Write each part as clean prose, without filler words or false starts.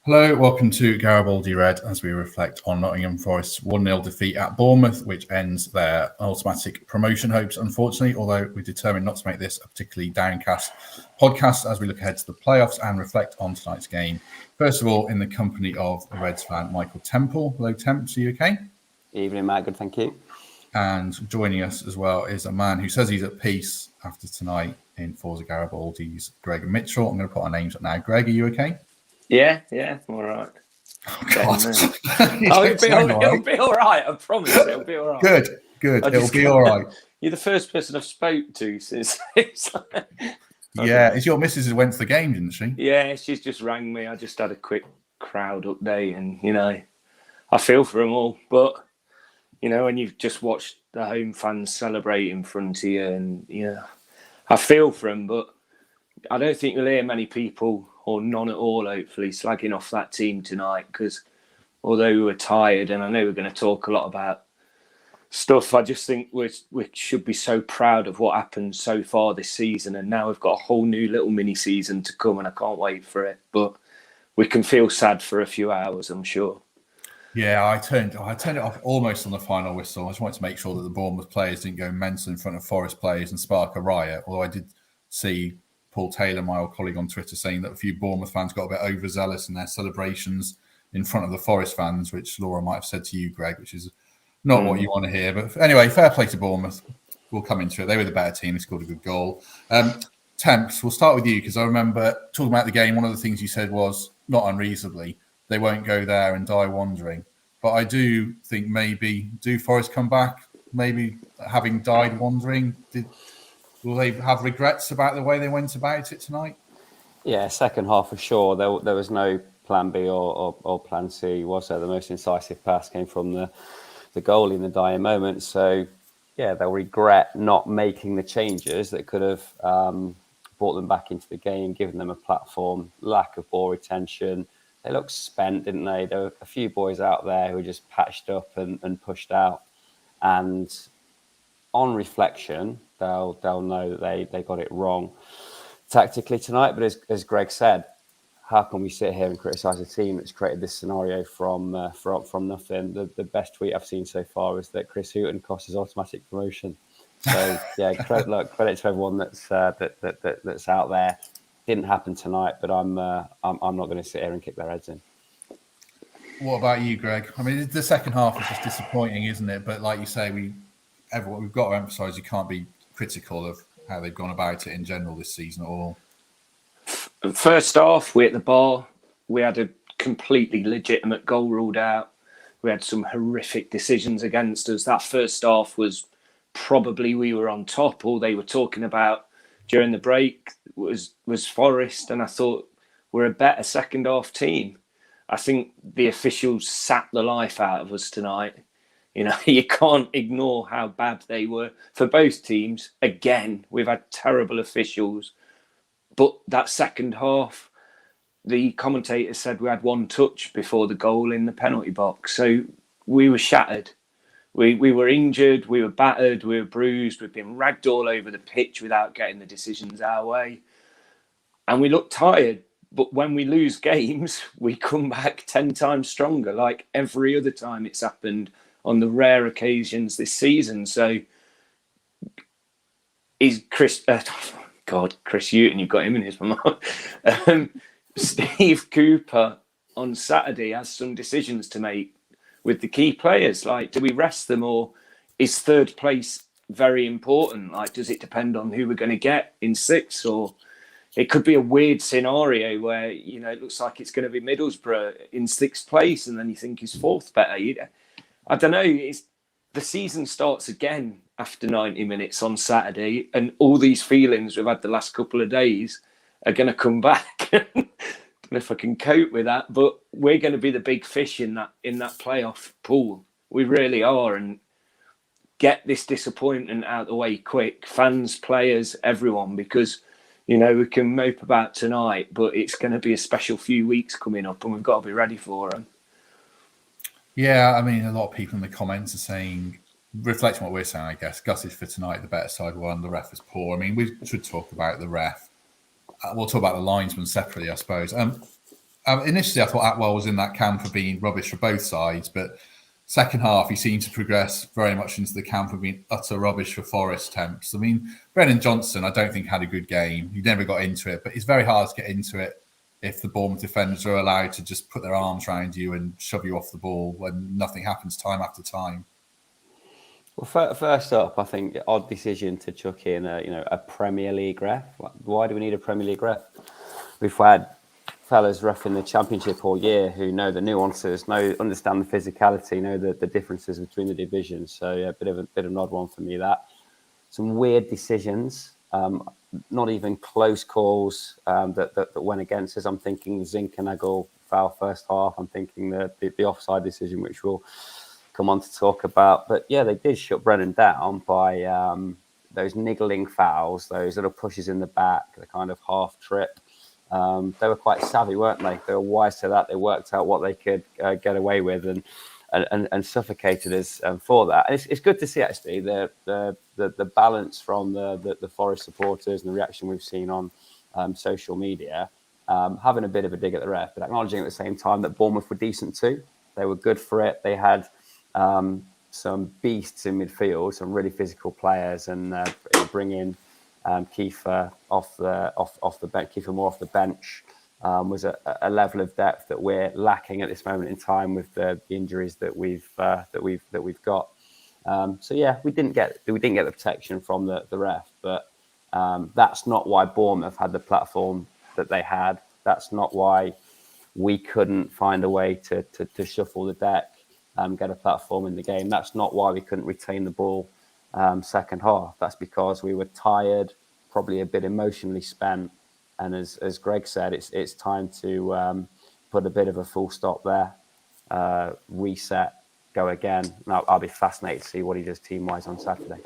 Hello, welcome to Garibaldi Red as we reflect on Nottingham Forest's 1-0 defeat at Bournemouth, which ends their automatic promotion hopes, unfortunately, although we're determined not to make this a particularly downcast podcast as we look ahead to the playoffs and reflect on tonight's game. First of all, in the company of the Reds fan, Michael Temple. Hello, Temps, are you okay? Evening, Matt. Good, thank you. And joining us as well is a man who says he's at peace after tonight in Forza Garibaldi's Greg Mitchell. I'm going to put our names up now. Greg, are you okay? Yeah, I'm all right. Oh, God. It'll be all right. I promise it'll be all right. Good. It'll be all right. You're the first person I've spoke to since. Yeah, it's your missus who went to the game, didn't she? Yeah, she's just rang me. I just had a quick crowd update, and I feel for them all. But when you've just watched the home fans celebrate in front of you, and I feel for them. But I don't think you'll hear many people, or none at all, hopefully, slagging off that team tonight, because although we were tired, and I know we're going to talk a lot about stuff, I just think we should be so proud of what happened so far this season, and now we've got a whole new little mini season to come, and I can't wait for it. But we can feel sad for a few hours, I'm sure. Yeah, I turned it off almost on the final whistle. I just wanted to make sure that the Bournemouth players didn't go mental in front of Forest players and spark a riot, although I did see Paul Taylor, my old colleague on Twitter, saying that a few Bournemouth fans got a bit overzealous in their celebrations in front of the Forest fans, which Laura might have said to you, Greg, which is not what you want to hear. But anyway, fair play to Bournemouth. We'll come into it. They were the better team. They scored a good goal. Temps, we'll start with you because I remember talking about the game. One of the things you said was, not unreasonably, they won't go there and die wandering. But I do think maybe, do Forest come back, maybe having died wandering? Will they have regrets about the way they went about it tonight? Yeah, second half for sure. There was no plan B or plan C, was there? The most incisive pass came from the goalie in the dying moment. So, yeah, they'll regret not making the changes that could have brought them back into the game, given them a platform, lack of ball retention. They looked spent, didn't they? There were a few boys out there who were just patched up and pushed out. And on reflection, they'll know that they got it wrong tactically tonight. But as Greg said, how can we sit here and criticise a team that's created this scenario from nothing? The best tweet I've seen so far is that Chris Hughton cost his automatic promotion. So yeah, credit to everyone that's out there. Didn't happen tonight, but I'm not going to sit here and kick their heads in. What about you, Greg? I mean, the second half was just disappointing, isn't it? But like you say, we've got to emphasise you can't be critical of how they've gone about it in general this season at all. First off, we hit the bar. We had a completely legitimate goal ruled out. We had some horrific decisions against us. That first half was probably we were on top. All they were talking about during the break was Forest, and I thought we're a better second half team. I think the officials sat the life out of us tonight. You can't ignore how bad they were for both teams. Again, we've had terrible officials. But that second half, the commentator said we had one touch before the goal in the penalty box. So we were shattered. We were injured, we were battered, we were bruised. We've been ragged all over the pitch without getting the decisions our way. And we look tired. But when we lose games, we come back 10 times stronger, like every other time it's happened on the rare occasions this season. So is Chris Hughton, you've got him in his mind. Steve Cooper on Saturday has some decisions to make with the key players. Like, do we rest them, or is third place very important? Like, does it depend on who we're going to get in sixth, or it could be a weird scenario where, it looks like it's going to be Middlesbrough in sixth place and then you think he's fourth better. I don't know. The season starts again after 90 minutes on Saturday, and all these feelings we've had the last couple of days are going to come back. Don't know if I can cope with that, but we're going to be the big fish in that playoff pool. We really are, and get this disappointment out of the way quick. Fans, players, everyone, because we can mope about tonight, but it's going to be a special few weeks coming up, and we've got to be ready for them. Yeah, I mean, a lot of people in the comments are saying, reflecting what we're saying, I guess, gutted for tonight, the better side won, the ref was poor. I mean, we should talk about the ref. We'll talk about the linesman separately, I suppose. Initially, I thought Atwell was in that camp of being rubbish for both sides, but second half, he seemed to progress very much into the camp of being utter rubbish for Forest temps. I mean, Brennan Johnson, I don't think had a good game. He never got into it, but it's very hard to get into it if the Bournemouth defenders are allowed to just put their arms around you and shove you off the ball when nothing happens time after time. Well, first up, I think odd decision to chuck in a Premier League ref. Why do we need a Premier League ref? We've had fellas reffing the Championship all year who know the nuances, understand the physicality, know the differences between the divisions. So yeah, a bit of an odd one for me. That some weird decisions, not even close calls that went against us. I'm thinking the Zinkernagel foul first half. I'm thinking the offside decision, which we'll come on to talk about. But yeah, they did shut Brennan down by those niggling fouls, those little pushes in the back, the kind of half trip. They were quite savvy, weren't they? They were wise to that. They worked out what they could get away with and suffocated us for that. And it's good to see actually the balance from the Forest supporters and the reaction we've seen on social media, having a bit of a dig at the ref, but acknowledging at the same time that Bournemouth were decent too. They were good for it. They had some beasts in midfield, some really physical players, and bring in Kiefer off the bench. Kiefer Moore off the bench was a level of depth that we're lacking at this moment in time with the injuries that we've got. So yeah, we didn't get the protection from the ref, but that's not why Bournemouth had the platform that they had. That's not why we couldn't find a way to shuffle the deck, get a platform in the game. That's not why we couldn't retain the ball second half. That's because we were tired, probably a bit emotionally spent, and as Greg said, it's time to put a bit of a full stop there, reset, go again. And I'll be fascinated to see what he does team-wise on Saturday.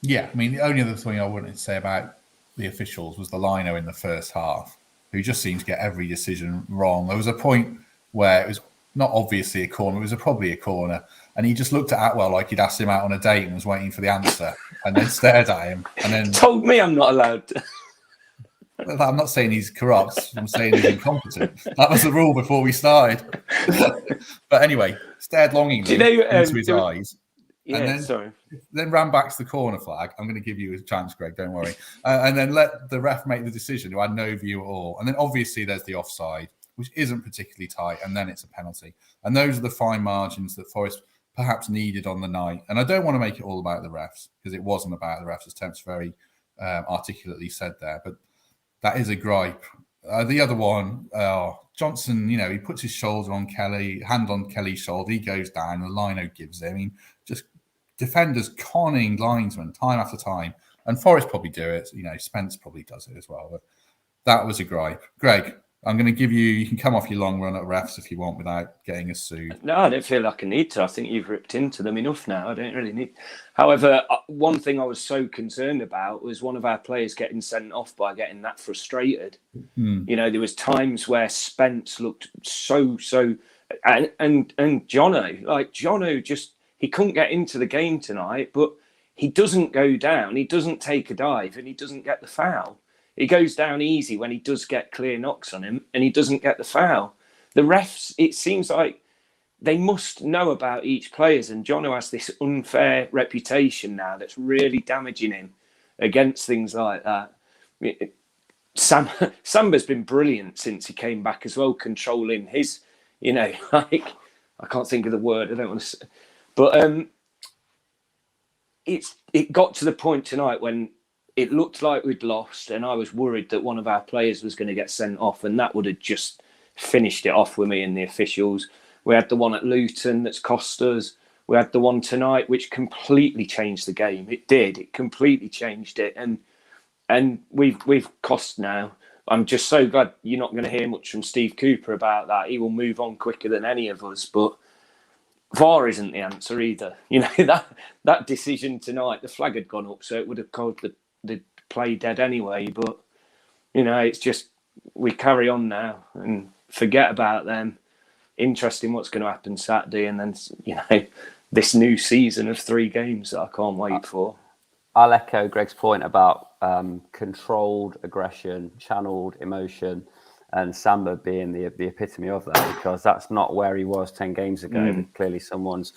Yeah, I mean, the only other thing I wanted to say about the officials was the lino in the first half, who just seemed to get every decision wrong. There was a point where it was not obviously a corner, it was probably a corner, and he just looked at Atwell like he'd asked him out on a date and was waiting for the answer, and then stared at him, and then told me I'm not allowed to. I'm not saying he's corrupt, I'm saying he's incompetent. That was the rule before we started. But anyway, stared longingly into his eyes. Yeah, and then ran back to the corner flag. I'm going to give you a chance, Greg, don't worry. And then let the ref make the decision, who had no view at all. And then obviously there's the offside, which isn't particularly tight, and then it's a penalty. And those are the fine margins that Forest perhaps needed on the night. And I don't want to make it all about the refs, because it wasn't about the refs, as Temps very articulately said there. But that is a gripe. The other one, Johnson, he puts his shoulder on Kelly, hand on Kelly's shoulder, he goes down, the lino gives it. I mean, just defenders conning linesmen time after time. And Forest probably do it. Spence probably does it as well. But that was a gripe. Greg, I'm going to give you can come off your long run at refs if you want without getting us sued. No, I don't feel like I need to. I think you've ripped into them enough now. I don't really need. However, one thing I was so concerned about was one of our players getting sent off by getting that frustrated. There was times where Spence looked so and Jono just, he couldn't get into the game tonight, but he doesn't go down, he doesn't take a dive, and he doesn't get the foul. He goes down easy when he does get clear knocks on him, and he doesn't get the foul. The refs, it seems like they must know about each player, and Jono has this unfair reputation now that's really damaging him against things like that. Samba's been brilliant since he came back as well, controlling his, I can't think of the word, I don't want to say, but it got to the point tonight when it looked like we'd lost, and I was worried that one of our players was going to get sent off, and that would have just finished it off with me and the officials. We had the one at Luton that's cost us. We had the one tonight which completely changed the game. It did. It completely changed it, and we've cost now. I'm just so glad you're not going to hear much from Steve Cooper about that. He will move on quicker than any of us, but VAR isn't the answer either. That decision tonight, the flag had gone up, so it would have called the play dead anyway. But it's just, we carry on now and forget about them. Interesting what's going to happen Saturday, and then this new season of 3 games that I can't wait for. I'll echo Greg's point about controlled aggression, channeled emotion, And Samba being the epitome of that, because that's not where he was 10 games ago. Clearly someone's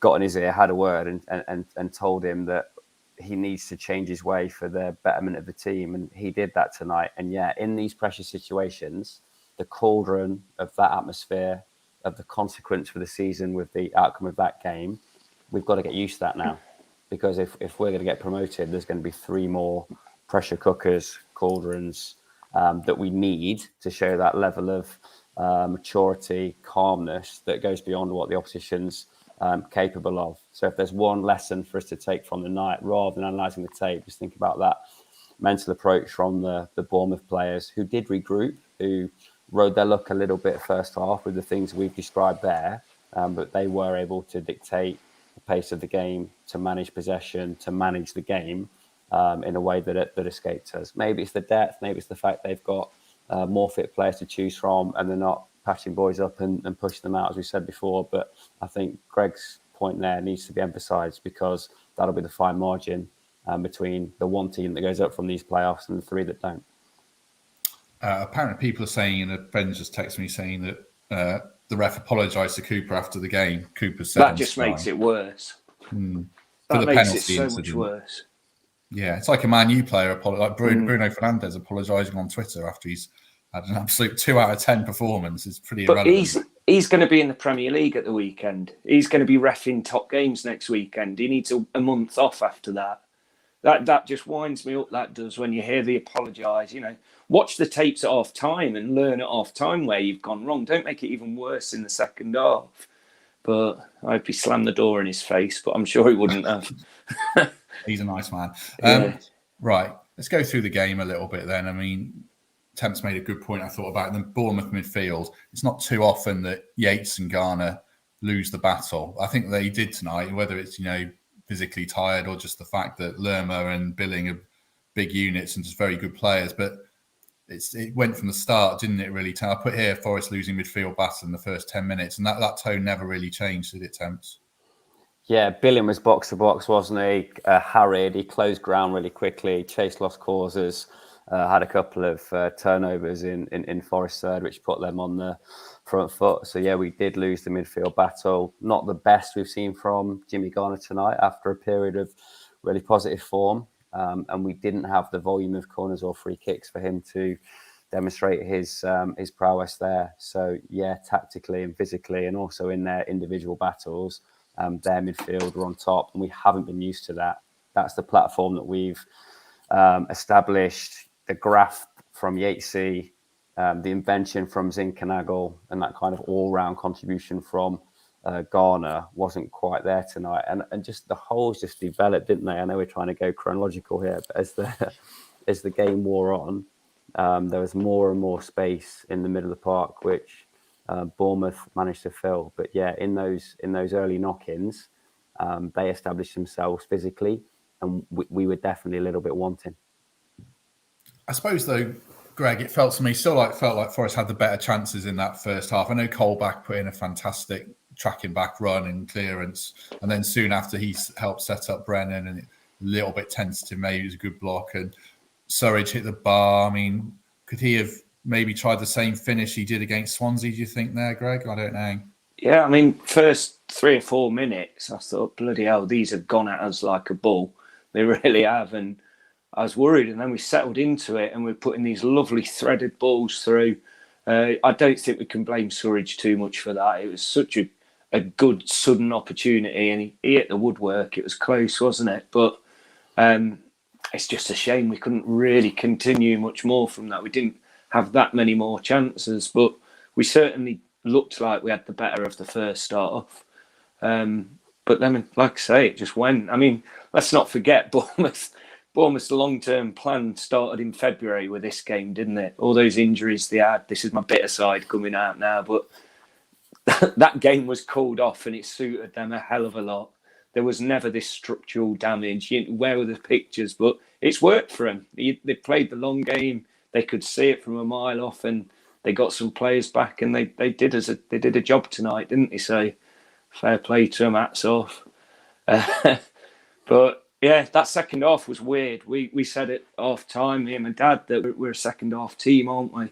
got in his ear, had a word and told him that he needs to change his way for the betterment of the team. And he did that tonight. And yeah, in these pressure situations, the cauldron of that atmosphere, of the consequence for the season with the outcome of that game, we've got to get used to that now. Because if we're going to get promoted, there's going to be 3 more pressure cookers, cauldrons, that we need to show that level of maturity, calmness that goes beyond what the opposition's capable of. So if there's one lesson for us to take from the night, rather than analysing the tape, just think about that mental approach from the Bournemouth players who did regroup, who rode their luck a little bit first half with the things we've described there, but they were able to dictate the pace of the game, to manage possession, to manage the game in a way that escaped us. Maybe it's the depth, maybe it's the fact they've got more fit players to choose from and they're not patching boys up and pushing them out, as we said before. But I think Greg's point there needs to be emphasised, because that'll be the fine margin between the one team that goes up from these playoffs and the 3 that don't. Apparently people are saying, and a friend just texted me saying that the ref apologised to Cooper after the game. Cooper said that just makes it worse. For That the makes penalty it so incident. much worse. Yeah, it's like a Man U player, like Bruno Fernandes apologising on Twitter after he's had an absolute 2 out of 10 performance. It's pretty irrelevant. He's going to be in the Premier League at the weekend. He's going to be reffing top games next weekend. He needs a month off after that. That just winds me up, that does, when you hear the apologise. You know, watch the tapes at half time and learn at half time where you've gone wrong. Don't make it even worse in the second half. But I hope he slammed the door in his face, but I'm sure he wouldn't have. He's a nice man. Yeah. Right, let's go through the game a little bit then. I mean, Temp's made a good point, I thought, about the Bournemouth midfield. It's not too often that Yates and Garner lose the battle. I think they did tonight, whether it's, physically tired or just the fact that Lerma and Billing are big units and just very good players. But it went from the start, didn't it, really? I put here Forest losing midfield battle in the first 10 minutes, and that tone never really changed, did it, Temps? Yeah, Billing was box to box, wasn't he? Harried, he closed ground really quickly, chased lost causes, had a couple of turnovers in Forest third, which put them on the front foot. So yeah, we did lose the midfield battle. Not the best we've seen from Jimmy Garner tonight after a period of really positive form. And we didn't have the volume of corners or free kicks for him to demonstrate his prowess there. So yeah, tactically and physically, and also in their individual battles, their midfield were on top, and we haven't been used to that. That's the platform that we've established. The graft from Yatesy, the invention from Zinkernagel, and that kind of all-round contribution from Garner wasn't quite there tonight. And just the holes just developed, didn't they? I know we're trying to go chronological here, but as the game wore on, there was more and more space in the middle of the park, which Bournemouth managed to fill. But yeah, in those early knock-ins, they established themselves physically, and we were definitely a little bit wanting. I suppose, though, Greg, it felt like Forest had the better chances in that first half. I know Colback put in a fantastic tracking back run and clearance, and then soon after he helped set up Brennan, and a little bit tentative, maybe it was a good block, and Surridge hit the bar. I mean, could he have maybe tried the same finish he did against Swansea, do you think, there, Greg? I don't know. Yeah, I mean, first 3 or 4 minutes, I thought, bloody hell, these have gone at us like a bull. They really have, and I was worried, and then we settled into it, and we're putting these lovely threaded balls through. I don't think we can blame Surridge too much for that. It was such a good sudden opportunity, and he hit the woodwork. It was close, wasn't it? But it's just a shame we couldn't really continue much more from that. We didn't have that many more chances, but we certainly looked like we had the better of the first half. But then, like I say, it just went. I mean, let's not forget Bournemouth's long-term plan started in February with this game, didn't it? All those injuries they had. This is my bitter side coming out now, but that game was called off and it suited them a hell of a lot. There was never this structural damage. Where were the pictures? But it's worked for them. They played the long game. They could see it from a mile off, and they got some players back, and they did a job tonight, didn't they? So fair play to them. Hats off. But yeah, that second half was weird. We said at half time, me and my dad, that we're a second half team, aren't we?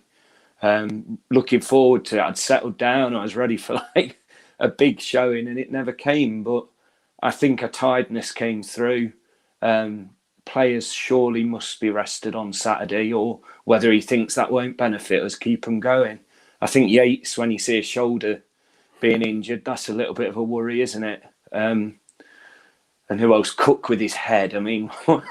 Looking forward to it. I'd settled down. I was ready for like a big showing, and it never came. But I think a tiredness came through. Players surely must be rested on Saturday, or whether he thinks that won't benefit us, keep them going. I think Yates, when you see his shoulder being injured, that's a little bit of a worry, isn't it? And who else? Cook with his head. I mean, what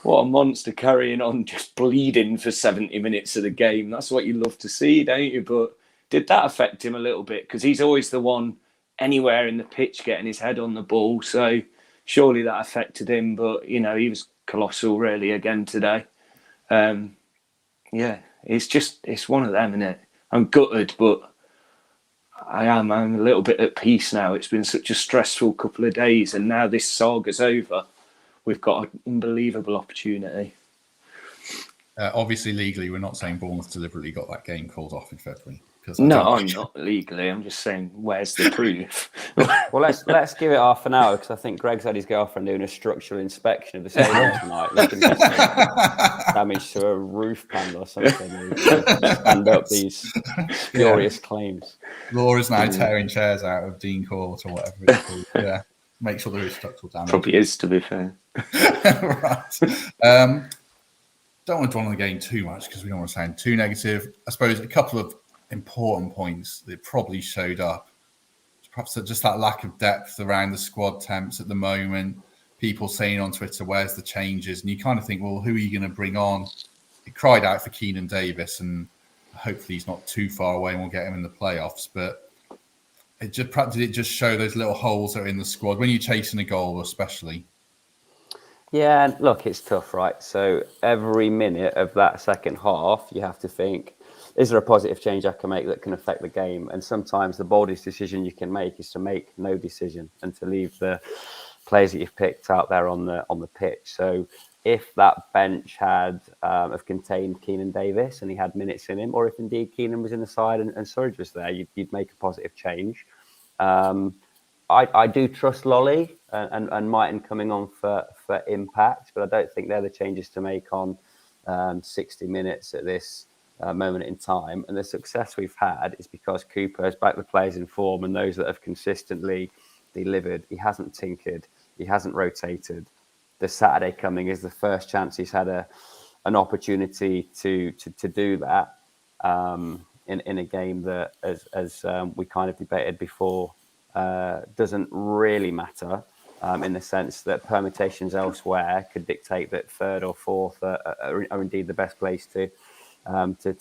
a monster, carrying on, just bleeding for 70 minutes of the game. That's what you love to see, don't you? But did that affect him a little bit? Because he's always the one anywhere in the pitch getting his head on the ball. So surely that affected him. But, you know, he was colossal really again today. Yeah, it's one of them, isn't it? I'm gutted, but I'm a little bit at peace now. It's been such a stressful couple of days, and now this saga's over. We've got an unbelievable opportunity. Obviously, legally, we're not saying Bournemouth deliberately got that game called off in February. No, I'm not legally. I'm just saying, where's the proof? Well, let's give it half an hour, because I think Greg's had his girlfriend doing a structural inspection of the stadium tonight, looking for some damage to a roof panel or something. Stand up these furious claims. Laura's now tearing chairs out of Dean Court or whatever it's called. Yeah, make sure there is structural damage. Probably is, to be fair. Right. Don't want to dwell on the game too much because we don't want to sound too negative. I suppose a couple of important points that probably showed up. Perhaps just that lack of depth around the squad temps at the moment. People saying on Twitter, where's the changes? And you kind of think, well, who are you going to bring on? It cried out for Keenan Davies, and hopefully he's not too far away and we'll get him in the playoffs. But did it just show those little holes that are in the squad when you're chasing a goal, especially? Yeah, and look, it's tough, right? So every minute of that second half, you have to think, is there a positive change I can make that can affect the game? And sometimes the boldest decision you can make is to make no decision and to leave the players that you've picked out there on the pitch. So if that bench had have contained Keenan Davies and he had minutes in him, or if indeed Keenan was in the side and Surridge was there, you'd make a positive change. I do trust Lolly and Martin coming on for impact, but I don't think they're the changes to make on 60 minutes at this moment in time. And the success we've had is because Cooper has backed the players in form and those that have consistently delivered. He hasn't tinkered. He hasn't rotated. The Saturday coming is the first chance he's had an opportunity to do that in a game that, as we kind of debated before, doesn't really matter in the sense that permutations elsewhere could dictate that third or fourth are indeed the best place to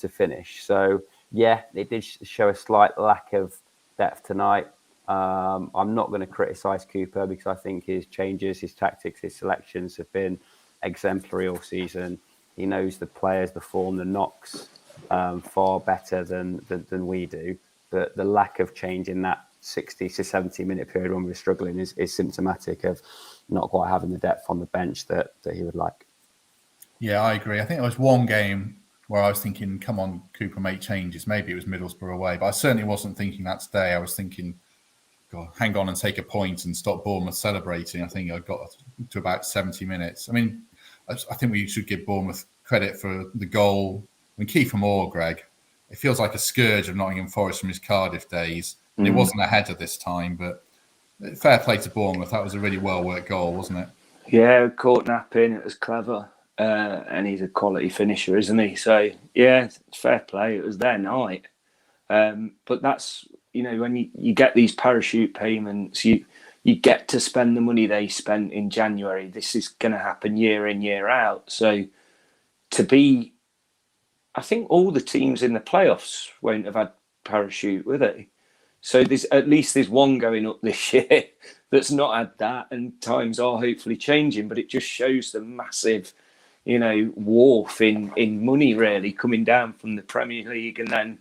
finish. So yeah, it did show a slight lack of depth tonight. I'm not going to criticise Cooper because I think his changes, his tactics, his selections have been exemplary all season. He knows the players, the form, the knocks far better than we do. But the lack of change in that 60 to 70 minute period when we were struggling is symptomatic of not quite having the depth on the bench that he would like. Yeah, I agree. I think there was one game where I was thinking, come on, Cooper, make changes. Maybe it was Middlesbrough away, but I certainly wasn't thinking that today. I was thinking, God, hang on and take a point and stop Bournemouth celebrating. I think I got to about 70 minutes. I mean, I think we should give Bournemouth credit for the goal. I mean, Kiefer Moore, Greg, it feels like a scourge of Nottingham Forest from his Cardiff days. And it wasn't a header this time, but fair play to Bournemouth. That was a really well-worked goal, wasn't it? Yeah, caught napping. It was clever. And he's a quality finisher, isn't he? So, yeah, fair play. It was their night. But that's, you know, when you get these parachute payments, you get to spend the money they spent in January. This is going to happen year in, year out. So I think all the teams in the playoffs won't have had parachute, will they? So at least there's one going up this year that's not had that, and times are hopefully changing. But it just shows the massive, you know, wharf in money really coming down from the Premier League, and then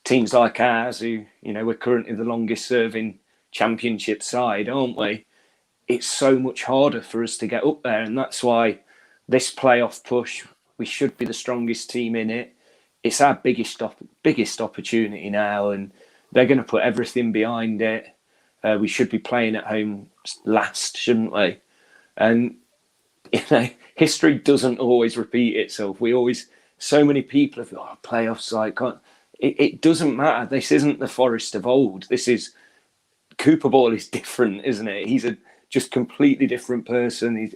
teams like ours, who, you know, we're currently the longest serving Championship side, aren't we? It's so much harder for us to get up there, and that's why this playoff push, we should be the strongest team in it. It's our biggest opportunity now, and they're going to put everything behind it. We should be playing at home last, shouldn't we? And, you know, history doesn't always repeat itself. We always so many people have got playoffs. Like, it doesn't matter. This isn't the Forest of old. This is Cooper Ball is different, isn't it? He's a just completely different person.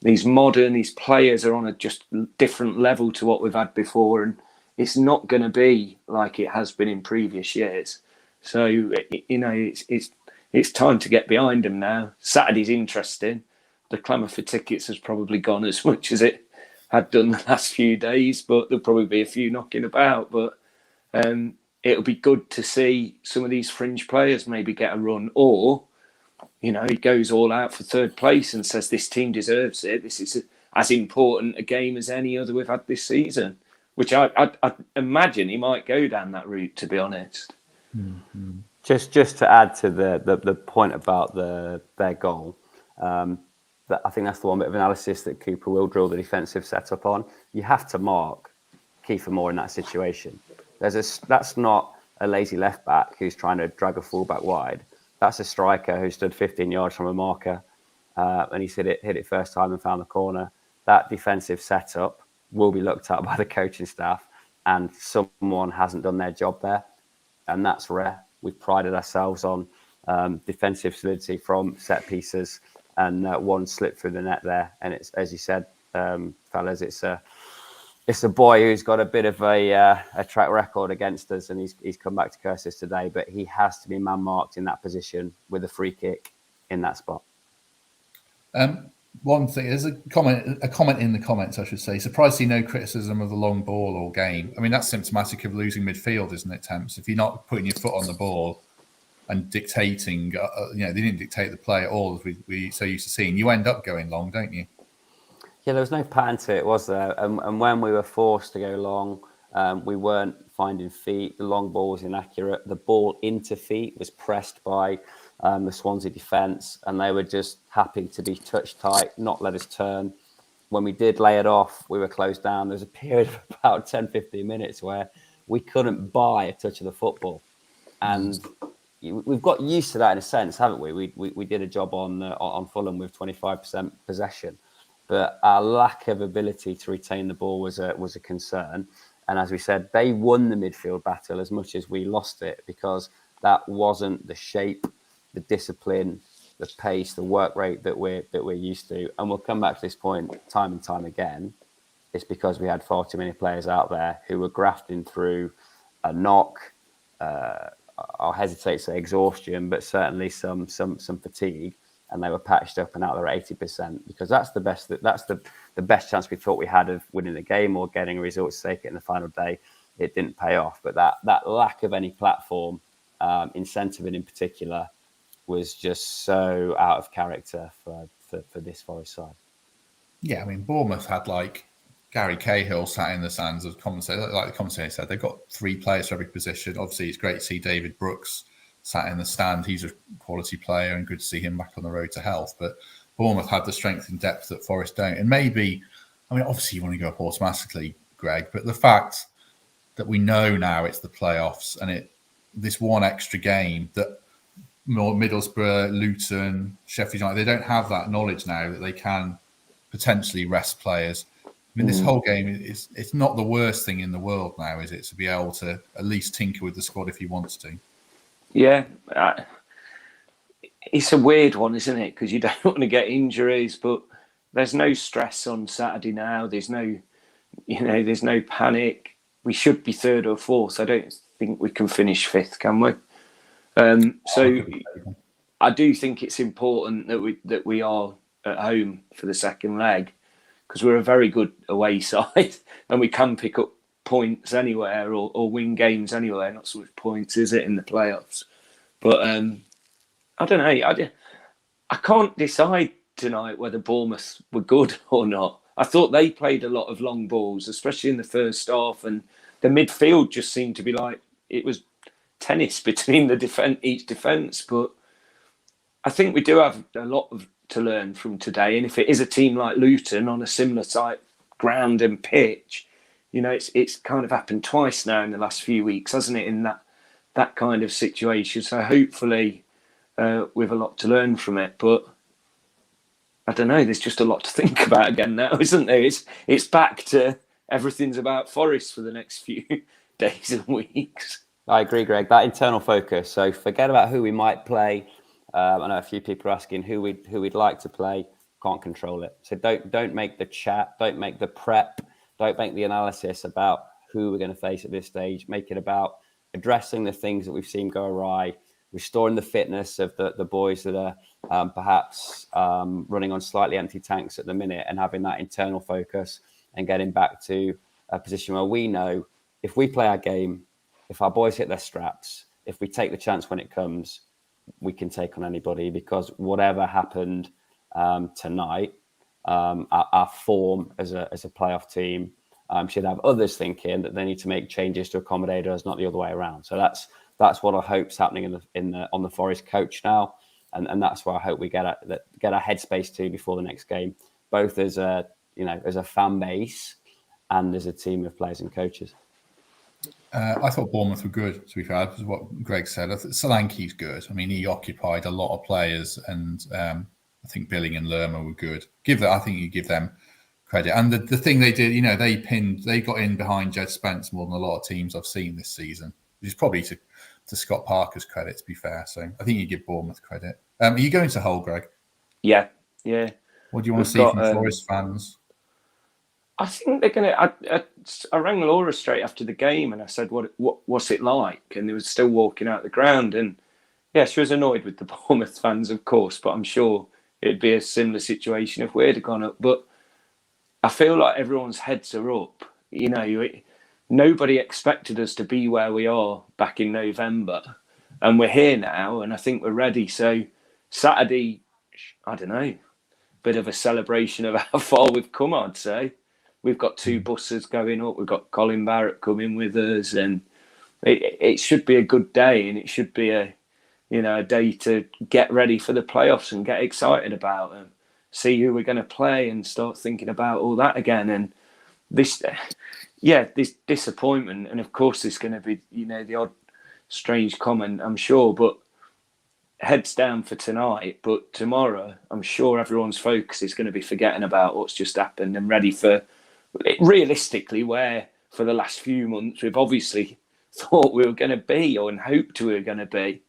He's modern. His players are on a just different level to what we've had before, and it's not going to be like it has been in previous years. So it's time to get behind him now. Saturday's interesting. The clamour for tickets has probably gone as much as it had done the last few days, but there'll probably be a few knocking about. But it'll be good to see some of these fringe players maybe get a run, or he goes all out for third place and says this team deserves it. This is as important a game as any other we've had this season, which I imagine he might go down that route, to be honest. Mm-hmm. Just to add to the point about their goal, that I think that's the one bit of analysis that Cooper will drill the defensive setup on. You have to mark Kiefer Moore in that situation. That's not a lazy left back who's trying to drag a fullback wide. That's a striker who stood 15 yards from a marker, and he hit it first time and found the corner. That defensive setup will be looked at by the coaching staff, and someone hasn't done their job there, and that's rare. We've prided ourselves on defensive solidity from set pieces, and one slip through the net there. And it's, as you said, fellas, it's a boy who's got a bit of a track record against us, and he's come back to curse us today. But he has to be man marked in that position with a free kick in that spot. One thing, there's a comment in the comments, I should say. Surprised to see no criticism of the long ball all game. I mean, that's symptomatic of losing midfield, isn't it, Temps? If you're not putting your foot on the ball and dictating, they didn't dictate the play at all, as we so used to seeing. You end up going long, don't you? Yeah, there was no pattern to it, was there? And when we were forced to go long, we weren't finding feet. The long ball was inaccurate. The ball into feet was pressed by the Swansea defence, and they were just happy to be touch tight, not let us turn. When we did lay it off, we were closed down. There was a period of about 10, 15 minutes where we couldn't buy a touch of the football. And we've got used to that in a sense, haven't we? We did a job on Fulham with 25% possession. But our lack of ability to retain the ball was a concern. And as we said, they won the midfield battle as much as we lost it, because that wasn't the shape, the discipline, the pace, the work rate that we're used to. And we'll come back to this point time and time again. It's because we had far too many players out there who were grafting through a knock. I'll hesitate to say exhaustion, but certainly some fatigue. And they were patched up and out there at 80%, because that's the best chance we thought we had of winning the game or getting a result to take it in the final day. It didn't pay off, but that lack of any platform, incentive in particular, was just so out of character for this Forest side. Yeah, I mean, Bournemouth had like Gary Cahill sat in the stands as commentator. Like the commentator said, they've got 3 players for every position. Obviously, it's great to see David Brooks sat in the stand. He's a quality player, and good to see him back on the road to health. But Bournemouth had the strength and depth that Forest don't. And maybe, I mean, obviously you want to go up automatically, Greg, but the fact that we know now it's the playoffs, and this one extra game that Middlesbrough, Luton, Sheffield United, they don't have that knowledge now that they can potentially rest players. I mean, this whole game it's not the worst thing in the world now, is it? To be able to at least tinker with the squad if he wants to. Yeah, it's a weird one, isn't it? Because you don't want to get injuries, but there's no stress on Saturday now. There's no panic. We should be 3rd or 4th. I don't think we can finish 5th, can we? So I do think it's important that we are at home for the second leg, because we're a very good away side and we can pick up points anywhere or win games anywhere. Not so much points, is it, in the playoffs? But I don't know. I can't decide tonight whether Bournemouth were good or not. I thought they played a lot of long balls, especially in the first half, and the midfield just seemed to be like it was tennis between each defence. But I think we do have a lot to learn from today. And if it is a team like Luton on a similar type ground and pitch, it's kind of happened twice now in the last few weeks, hasn't it, in that kind of situation. So hopefully we've a lot to learn from it. But I don't know, there's just a lot to think about again now, isn't there? It's back to everything's about Forest for the next few days and weeks. I agree, Greg. That internal focus. So forget about who we might play. I know a few people are asking who we'd like to play. Can't control it. So don't make the chat, don't make the prep, don't make the analysis about who we're going to face at this stage. Make it about addressing the things that we've seen go awry, restoring the fitness of the boys that are perhaps running on slightly empty tanks at the minute, and having that internal focus and getting back to a position where we know if we play our game, if our boys hit their straps, if we take the chance when it comes, we can take on anybody, because whatever happened tonight, our form as a playoff team should have others thinking that they need to make changes to accommodate us, not the other way around. So that's what I hope's happening on the Forest coach now, and that's where I hope we get our headspace to before the next game, both as a fan base and as a team of players and coaches. I thought Bournemouth were good, to be fair. That's what Greg said. I think Solanke's good. I mean, he occupied a lot of players, and I think Billing and Lerma were good. I think you give them credit. And the thing they did, they got in behind Jed Spence more than a lot of teams I've seen this season, which is probably to Scott Parker's credit, to be fair. So I think you give Bournemouth credit. Are you going to Hull, Greg? Yeah. What do you want to see from Forest fans? I think they're going to. I rang Laura straight after the game and I said, "What's it like?" And they were still walking out the ground, and yeah, she was annoyed with the Bournemouth fans, of course, but I'm sure it'd be a similar situation if we'd have gone up. But I feel like everyone's heads are up. Nobody expected us to be where we are back in November, and we're here now, and I think we're ready. So Saturday, I don't know, bit of a celebration of how far we've come, I'd say. We've got 2 buses going up. We've got Colin Barrett coming with us, and it should be a good day, and it should be a day to get ready for the playoffs and get excited about them, see who we're going to play, and start thinking about all that again. And this disappointment, and of course there's going to be the odd strange comment, I'm sure, but heads down for tonight. But tomorrow, I'm sure everyone's focus is going to be forgetting about what's just happened and ready for, realistically, where for the last few months we've obviously thought we were going to be, or hoped we were going to be.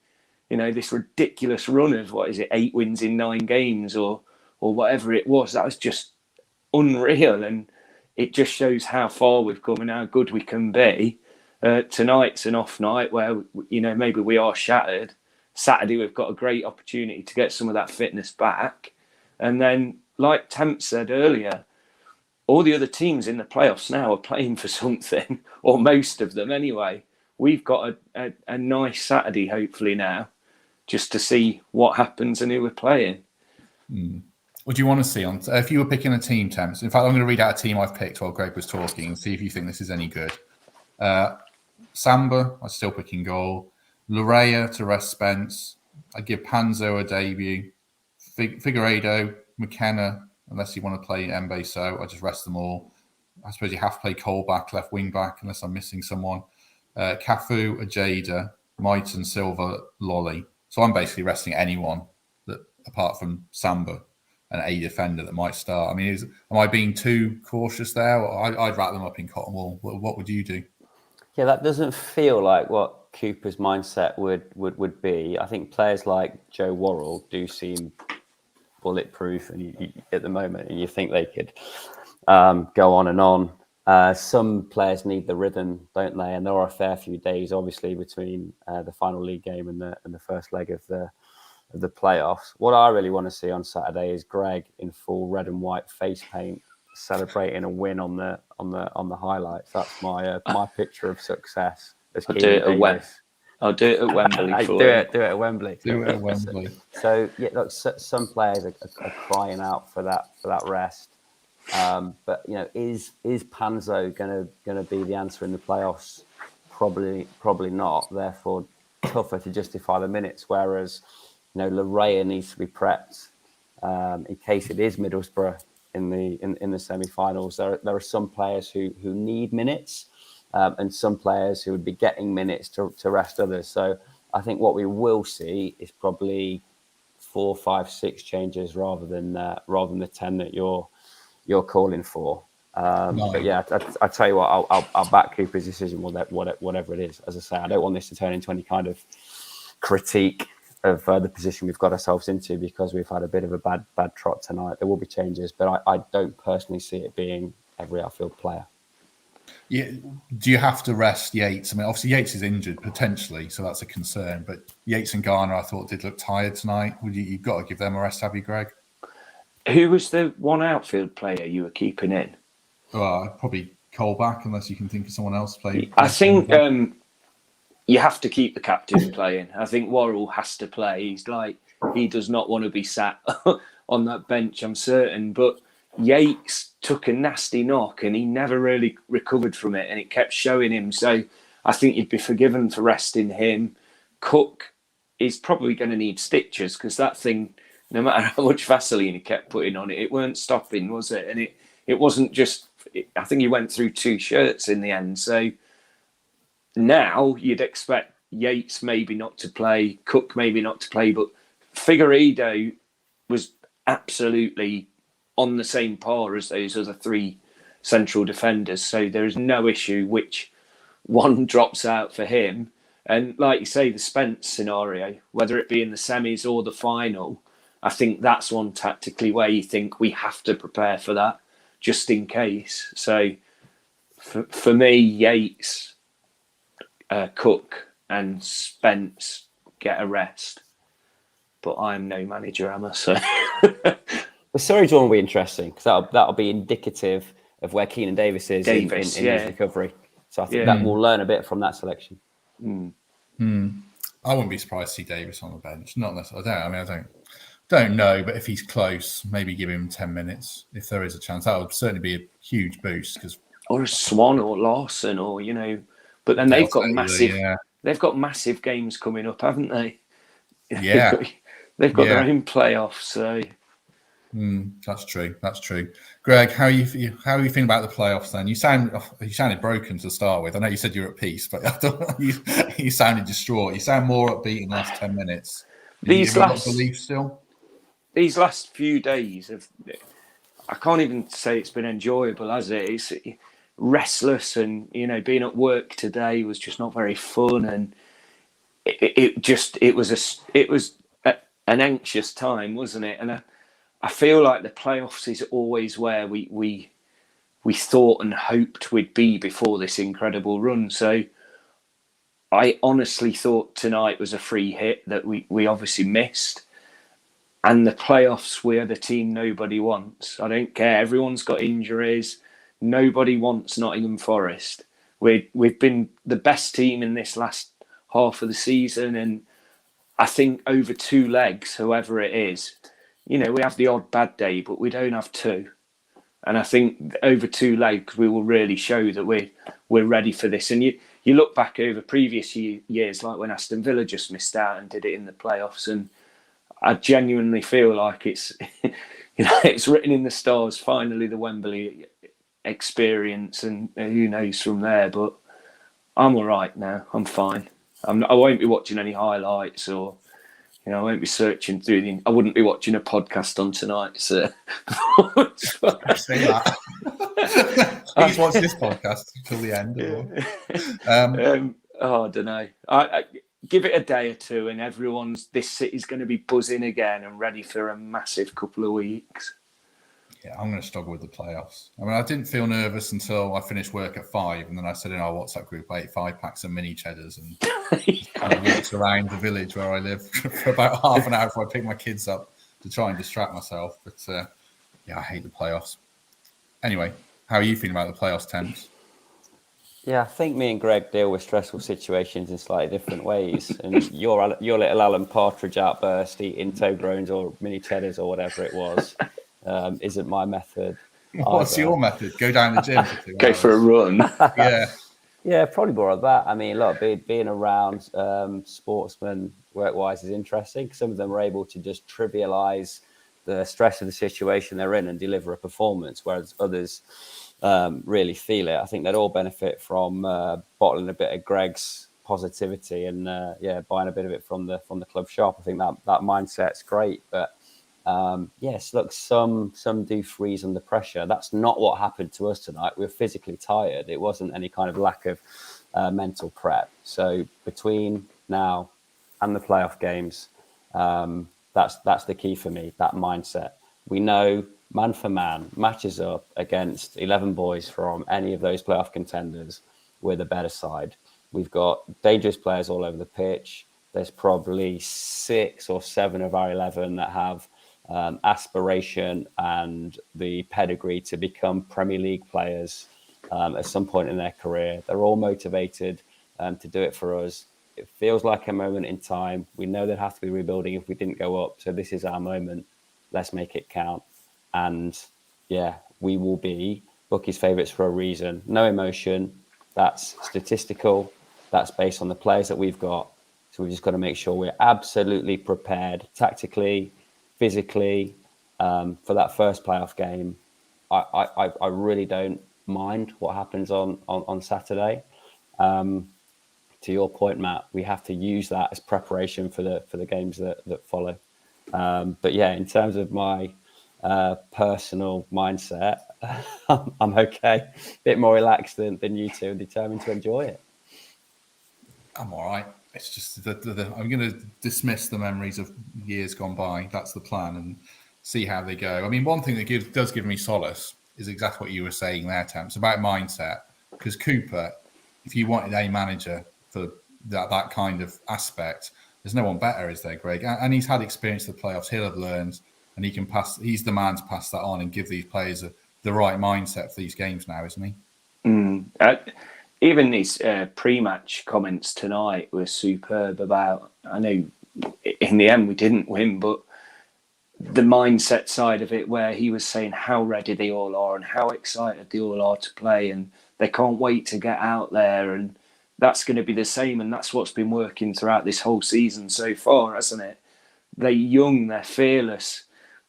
This ridiculous run of 8 wins in 9 games or whatever it was. That was just unreal, and it just shows how far we've come and how good we can be. Tonight's an off night where maybe we are shattered. Saturday we've got a great opportunity to get some of that fitness back, and then, like Temp said earlier, all the other teams in the playoffs now are playing for something, or most of them anyway. We've got a nice Saturday, hopefully now, just to see what happens and who we're playing. What do you want to see if you were picking a team, Temps? In fact, I'm going to read out a team I've picked while Greg was talking and see if you think this is any good. Samba, I'm still picking goal. Larea to rest Spence. I give Panzo a debut. Figueiredo, McKenna, unless you want to play Mbe, so I just rest them all. I suppose you have to play Cole back, left wing back, unless I'm missing someone. Cafu, Ajada, Mighton, Silva, Lolly. So I'm basically resting anyone that, apart from Samba, and a defender that might start. I mean, am I being too cautious there? I'd wrap them up in cotton wool. What would you do? Yeah, that doesn't feel like what Cooper's mindset would be. I think players like Joe Worrell do seem bulletproof at the moment, and you think they could go on and on. Some players need the rhythm, don't they? And there are a fair few days, obviously, between the final league game and the first leg of the playoffs. What I really want to see on Saturday is Greg in full red and white face paint, celebrating a win on the highlights. That's my picture of success. I'll do it at Wembley. Do it at Wembley. Do it at Wembley. So yeah, look, some players are crying out for that rest. But is Panzo gonna be the answer in the playoffs? Probably not. Therefore, tougher to justify the minutes. Whereas Larea needs to be prepped in case it is Middlesbrough in the semi-finals. There are some players who need minutes, and some players who would be getting minutes to rest others. So I think what we will see is probably 4, 5, 6 changes rather than the 10 that you're calling for. But yeah, I tell you what, I'll back Cooper's decision, whatever it is. As I say, I don't want this to turn into any kind of critique of the position we've got ourselves into, because we've had a bit of a bad trot tonight. There will be changes, but I don't personally see it being every outfield player. Yeah. Do you have to rest Yates? I mean, obviously Yates is injured potentially, so that's a concern. But Yates and Garner, I thought, did look tired tonight. You've got to give them a rest, have you, Greg? Who was the one outfield player you were keeping in? Well, probably Colback, unless you can think of someone else playing. I think you have to keep the captain playing. I think Worrell has to play. He does not want to be sat on that bench, I'm certain. But Yates took a nasty knock and he never really recovered from it, and it kept showing him. So I think you'd be forgiven for resting him. Cook is probably going to need stitches, because that thing, no matter how much Vaseline he kept putting on it, it weren't stopping, was it? And it wasn't just... I think he went through 2 shirts in the end. So now you'd expect Yates maybe not to play, Cook maybe not to play, but Figueiredo was absolutely on the same par as those other 3 central defenders. So there is no issue which one drops out for him. And like you say, the Spence scenario, whether it be in the semis or the final, I think that's one tactically where you think we have to prepare for that, just in case. So for me, Yates, Cook and Spence get a rest. But I'm no manager, am I? So the Surrey draw will be interesting, because that'll be indicative of where Keenan Davies is in his recovery. So I think that we'll learn a bit from that selection. I wouldn't be surprised to see Davies on the bench. Not necessarily. I don't know, but if he's close, maybe give him 10 minutes if there is a chance. That would certainly be a huge boost. Or a Swan or Larson, or but then they've got massive games coming up, haven't they? Yeah, they've got their own playoffs. So that's true. Greg, how are you feeling about the playoffs? Then you sounded broken to start with. I know you said you're at peace, but I thought you sounded distraught. You sound more upbeat in the last 10 minutes. These last few days I can't even say it's been enjoyable, has it? It's restless, and being at work today was just not very fun, and it was an anxious time, wasn't it? And I feel like the playoffs is always where we thought and hoped we'd be before this incredible run. So I honestly thought tonight was a free hit that we obviously missed. And the playoffs, we're the team nobody wants. I don't care. Everyone's got injuries. Nobody wants Nottingham Forest. We've been the best team in this last half of the season. And I think over 2 legs, whoever it is, we have the odd bad day, but we don't have 2. And I think over 2 legs, we will really show that we're ready for this. And you look back over previous years, like when Aston Villa just missed out and did it in the playoffs, and I genuinely feel like it's it's written in the stars. Finally, the Wembley experience, and who knows from there. But I'm all right now. I'm fine. I won't be watching any highlights, or I won't be searching through I wouldn't be watching a podcast on tonight. So say that. Please watch this podcast until the end. I don't know. I give it a day or 2, and this city's going to be buzzing again and ready for a massive couple of weeks. Yeah, I'm going to struggle with the playoffs. I mean, I didn't feel nervous until I finished work at 5, and then I said in our WhatsApp group, I ate 5 packs of mini cheddars and kind of walked around the village where I live for about half an hour before I picked my kids up to try and distract myself. But I hate the playoffs. Anyway, how are you feeling about the playoffs, Thames? Yeah, I think me and Greg deal with stressful situations in slightly different ways. And your little Alan Partridge outburst eating Toblerones or mini cheddars or whatever it was isn't my method. What's your method? Go down the gym for 2 hours. Go for a run. Yeah, probably more of that. I mean, look, being around sportsmen work-wise is interesting. Some of them are able to just trivialise the stress of the situation they're in and deliver a performance, whereas others really feel it. I think they'd all benefit from bottling a bit of Greg's positivity and buying a bit of it from the club shop. I think that mindset's great, but Yes, look, some do freeze under pressure. That's not what happened to us tonight. We were physically tired. It wasn't any kind of lack of mental prep. So between now and the playoff games, that's the key for me, that mindset. We know man for man, matches up against 11 boys from any of those playoff contenders, we're the better side. We've got dangerous players all over the pitch. There's probably 6 or 7 of our 11 that have aspiration and the pedigree to become Premier League players at some point in their career. They're all motivated to do it for us. It feels like a moment in time. We know there'd have to be rebuilding if we didn't go up. So this is our moment. Let's make it count. And yeah, we will be bookies' favourites for a reason. No emotion. That's statistical. That's based on the players that we've got. So we've just got to make sure we're absolutely prepared tactically, physically, for that first playoff game. I really don't mind what happens on Saturday. To your point, Matt, we have to use that as preparation for the games that follow. But yeah, in terms of my personal mindset, I'm okay. A bit more relaxed than you two, and determined to enjoy it. I'm all right. It's just I'm going to dismiss the memories of years gone by. That's the plan, and see how they go. I mean, one thing that does give me solace is exactly what you were saying there, Tam. It's about mindset. Because Cooper, if you wanted a manager for that kind of aspect, there's no one better, is there, Greg? And he's had experience in the playoffs. He'll have learned, and he can pass. He's the man to pass that on and give these players the right mindset for these games now, isn't he? Even his pre-match comments tonight were superb about, I know in the end we didn't win, but the mindset side of it, where he was saying how ready they all are and how excited they all are to play, and they can't wait to get out there, and that's going to be the same, and that's what's been working throughout this whole season so far, hasn't it? They're young, they're fearless.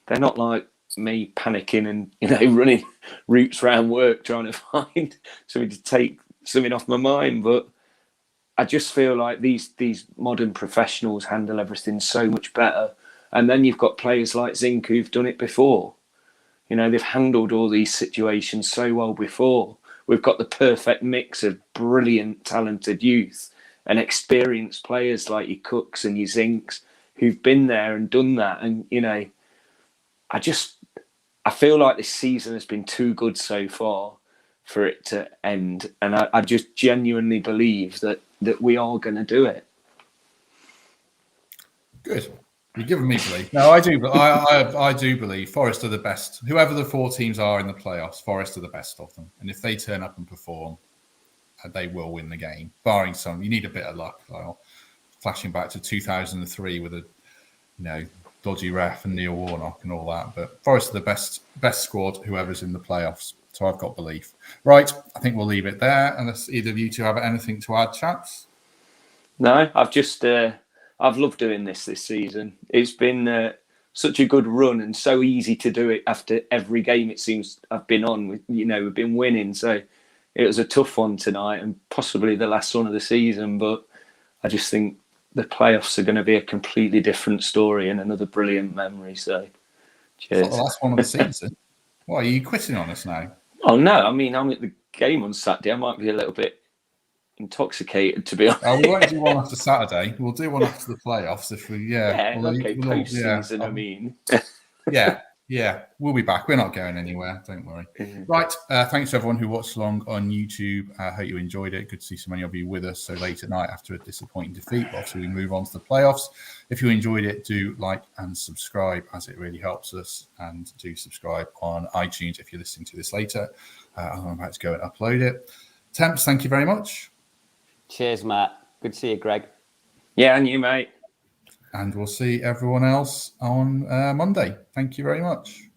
They're not like me panicking and running routes around work trying to find something to take something off my mind. But I just feel like these modern professionals handle everything so much better. And then you've got players like Zink who've done it before. They've handled all these situations so well before. We've got the perfect mix of brilliant, talented youth and experienced players like your Cooks and your Zinks who've been there and done that. And, I feel like this season has been too good so far for it to end. And I just genuinely believe that we are going to do it. Good. You're giving me belief. No, I do. I do believe Forest are the best. Whoever the 4 teams are in the playoffs, Forest are the best of them. And if they turn up and perform, they will win the game. Barring some, you need a bit of luck. Flashing back to 2003 with a dodgy ref and Neil Warnock and all that. But Forest are the best squad, whoever's in the playoffs. So I've got belief. Right, I think we'll leave it there. Unless either of you two have anything to add, chaps. No, I've loved doing this season. It's been such a good run and so easy to do it after every game it seems I've been on. We've been winning. So it was a tough one tonight and possibly the last one of the season. But I just think the playoffs are going to be a completely different story and another brilliant memory. So cheers. It's not the last one of the season. What, are you quitting on us now? Oh, no. I mean, I'm at the game on Saturday. I might be a little bit intoxicated, to be honest. We won't do one after Saturday. We'll do one after the playoffs if we. Post-season. I mean, yeah, we'll be back. We're not going anywhere. Don't worry. Right. Thanks to everyone who watched along on YouTube. I hope you enjoyed it. Good to see so many of you with us so late at night after a disappointing defeat. But obviously, we move on to the playoffs. If you enjoyed it, do like and subscribe, as it really helps us. And do subscribe on iTunes if you're listening to this later. I'm about to go and upload it. Temps, thank you very much. Cheers, Matt. Good to see you, Greg. Yeah, and you, mate. And we'll see everyone else on Monday. Thank you very much.